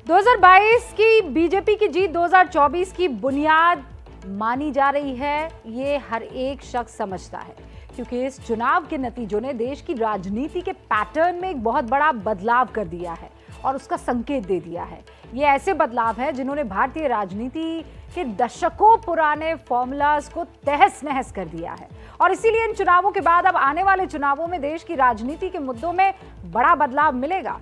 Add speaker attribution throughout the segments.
Speaker 1: 2022 की बीजेपी की जीत 2024 की बुनियाद मानी जा रही है, ये हर एक शख्स समझता है, क्योंकि इस चुनाव के नतीजों ने देश की राजनीति के पैटर्न में एक बहुत बड़ा बदलाव कर दिया है और उसका संकेत दे दिया है। ये ऐसे बदलाव है जिन्होंने भारतीय राजनीति के दशकों पुराने फॉर्मूलाज को तहस नहस कर दिया है और इसीलिए इन चुनावों के बाद अब आने वाले चुनावों में देश की राजनीति के मुद्दों में बड़ा बदलाव मिलेगा।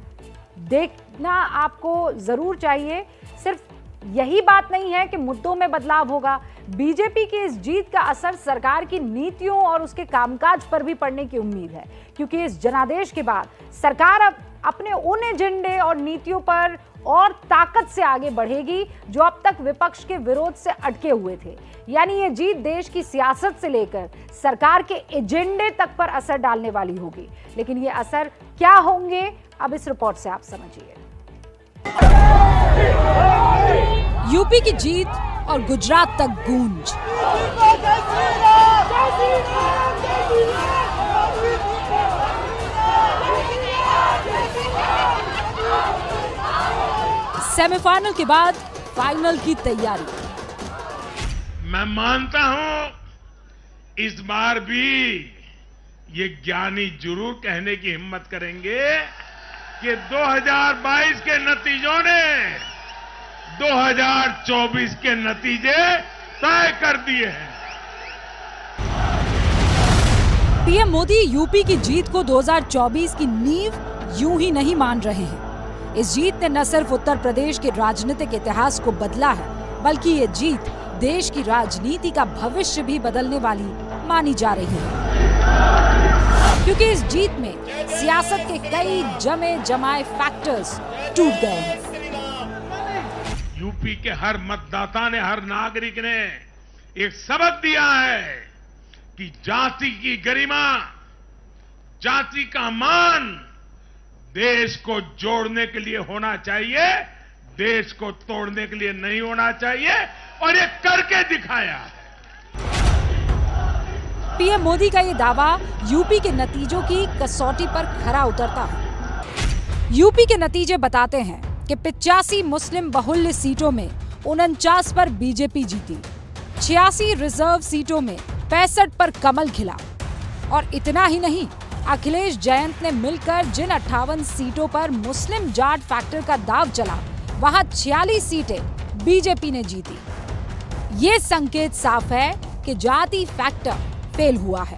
Speaker 1: देखना आपको जरूर चाहिए। सिर्फ यही बात नहीं है कि मुद्दों में बदलाव होगा, बीजेपी की इस जीत का असर सरकार की नीतियों और उसके कामकाज पर भी पड़ने की उम्मीद है, क्योंकि इस जनादेश के बाद सरकार अब अपने उन एजेंडे और नीतियों पर और ताकत से आगे बढ़ेगी जो अब तक विपक्ष के विरोध से अटके हुए थे। यानी ये जीत देश की सियासत से लेकर सरकार के एजेंडे तक पर असर डालने वाली होगी। लेकिन ये असर क्या होंगे, अब इस रिपोर्ट से आप समझिए।
Speaker 2: यूपी की जीत और गुजरात तक गूंज। सेमीफाइनल के बाद फाइनल की तैयारी।
Speaker 3: मैं मानता हूं इस बार भी ये ज्ञानी जरूर कहने की हिम्मत करेंगे कि 2022 के नतीजों ने 2024 के नतीजे तय कर दिए हैं।
Speaker 2: पीएम मोदी यूपी की जीत को 2024 की नींव यूं ही नहीं मान रहे हैं। इस जीत ने न सिर्फ उत्तर प्रदेश के राजनीतिक इतिहास को बदला है, बल्कि ये जीत देश की राजनीति का भविष्य भी बदलने वाली मानी जा रही है, क्योंकि इस जीत में सियासत के कई जमे जमाए फैक्टर्स टूट गए हैं।
Speaker 3: यूपी के हर मतदाता ने, हर नागरिक ने एक सबक दिया है कि जाति की गरिमा, जाति का मान देश को जोड़ने के लिए होना चाहिए, देश को तोड़ने के लिए नहीं होना चाहिए, और ये करके दिखाया।
Speaker 2: पीएम मोदी का ये दावा यूपी के नतीजों की कसौटी पर खरा उतरता है। यूपी के नतीजे बताते हैं कि 85 मुस्लिम बहुल्य सीटों में 49 पर बीजेपी जीती, 86 रिजर्व सीटों में 65 पर कमल खिला। और इतना ही नहीं, अखिलेश जयंत ने मिलकर जिन 58 सीटों पर मुस्लिम जाट फैक्टर का दांव चला, वहां 46 सीटें बीजेपी ने जीती। ये संकेत साफ है कि जाति फैक्टर फेल हुआ है।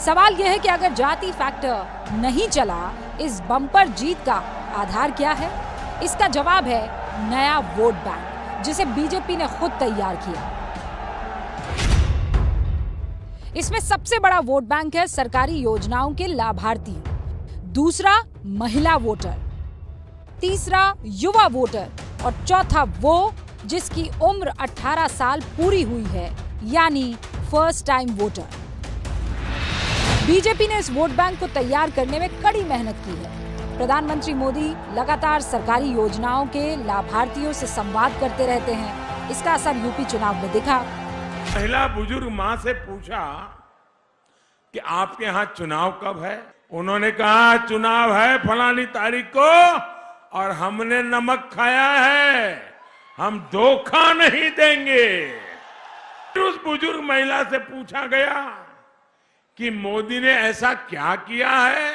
Speaker 2: सवाल यह है कि अगर जाति फैक्टर नहीं चला, इस बम्पर जीत का आधार क्या है? इसका जवाब है नया वोट बैंक, जिसे बीजेपी ने खुद तैयार किया। इसमें सबसे बड़ा वोट बैंक है सरकारी योजनाओं के लाभार्थी, दूसरा महिला वोटर, तीसरा युवा वोटर और चौथा वो जिसकी उम्र 18 साल पूरी हुई है, यानी फर्स्ट टाइम वोटर। बीजेपी ने इस वोट बैंक को तैयार करने में कड़ी मेहनत की है। प्रधानमंत्री मोदी लगातार सरकारी योजनाओं के लाभार्थियों से संवाद करते रहते हैं। इसका असर यूपी चुनाव में दिखा।
Speaker 3: महिला बुजुर्ग मां से पूछा कि आपके यहां चुनाव कब है? उन्होंने कहा चुनाव है फलानी तारीख को और हमने नमक खाया है, हम धोखा नहीं देंगे। उस बुजुर्ग महिला से पूछा गया कि मोदी ने ऐसा क्या किया है?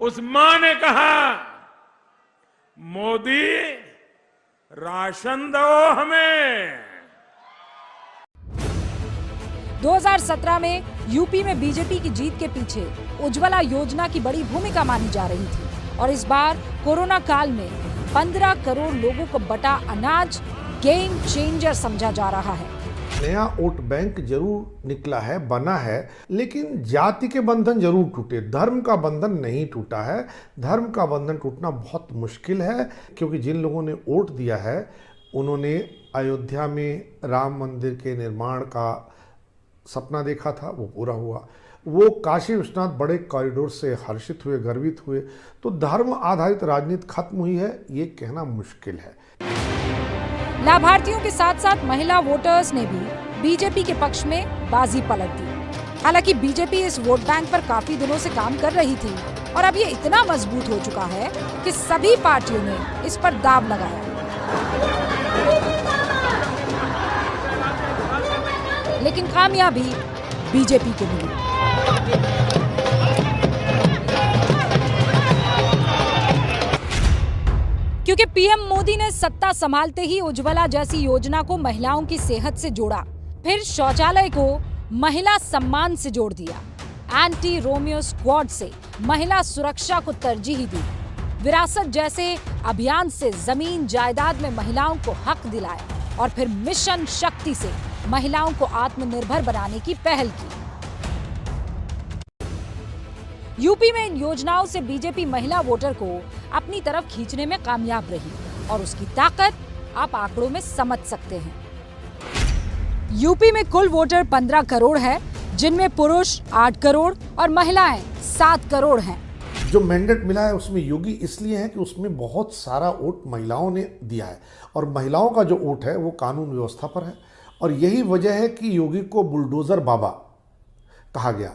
Speaker 3: उस मां ने कहा, मोदी राशन दो हमें।
Speaker 2: 2017 में यूपी में बीजेपी की जीत के पीछे उज्ज्वला योजना की बड़ी भूमिका मानी जा रही थी और इस बार कोरोना काल में 15 करोड़ लोगों को बटा अनाज गेम चेंजर समझा जा रहा है।
Speaker 4: नया वोट बैंक जरूर निकला है, बना है, लेकिन जाति के बंधन जरूर टूटे, धर्म का बंधन नहीं टूटा है। धर्म का बंधन टूटना बहुत मुश्किल है, क्योंकि जिन लोगों ने वोट दिया है उन्होंने अयोध्या में राम मंदिर के निर्माण का सपना देखा था, वो पूरा हुआ। वो काशी विश्वनाथ बड़े कॉरिडोर से हर्षित हुए, गर्वित हुए। तो धर्म आधारित राजनीति खत्म हुई है, ये कहना मुश्किल है।
Speaker 2: लाभार्थियों के साथ साथ महिला वोटर्स ने भी बीजेपी के पक्ष में बाजी पलट दी। हालांकि बीजेपी इस वोट बैंक पर काफी दिनों से काम कर रही थी, और अब ये इतना मजबूत हो चुका है कि सभी पार्टियों ने इस पर दांव लगाया। लेकिन कामयाबी बीजेपी को मिली। क्योंकि पीएम मोदी ने सत्ता संभालते ही उज्ज्वला जैसी योजना को महिलाओं की सेहत से जोड़ा, फिर शौचालय को महिला सम्मान से जोड़ दिया, एंटी रोमियो स्क्वाड से महिला सुरक्षा को तरजीह दी, विरासत जैसे अभियान से जमीन जायदाद में महिलाओं को हक दिलाया और फिर मिशन शक्ति से महिलाओं को आत्मनिर्भर बनाने की पहल की। यूपी में इन योजनाओं से बीजेपी महिला वोटर को अपनी तरफ खींचने में कामयाब रही और उसकी ताकत आप आंकड़ों में समझ सकते हैं। यूपी में कुल वोटर 15 करोड़ है, जिनमें पुरुष 8 करोड़ और महिलाएं 7 करोड़ हैं।
Speaker 4: जो मैंडेट मिला है उसमें योगी इसलिए है कि उसमें बहुत सारा वोट महिलाओं ने दिया है और महिलाओं का जो वोट है वो कानून व्यवस्था पर है और यही वजह है कि योगी को बुलडोजर बाबा कहा गया।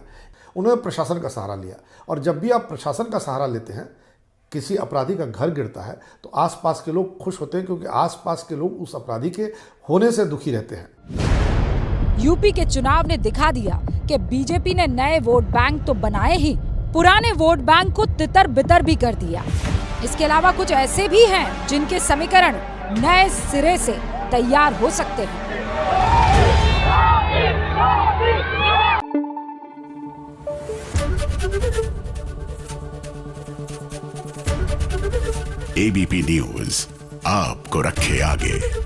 Speaker 4: उन्होंने प्रशासन का सहारा लिया और जब भी आप प्रशासन का सहारा लेते हैं, किसी अपराधी का घर गिरता है तो आसपास के लोग खुश होते हैं क्योंकि आसपास के लोग उस अपराधी के होने से दुखी रहते हैं।
Speaker 2: यूपी के चुनाव ने दिखा दिया कि बीजेपी ने नए वोट बैंक तो बनाए ही, पुराने वोट बैंक को तितर बितर भी कर दिया। इसके अलावा कुछ ऐसे भी हैं जिनके समीकरण नए सिरे से तैयार हो सकते हैं।
Speaker 5: एबीपी न्यूज आपको रखे आगे।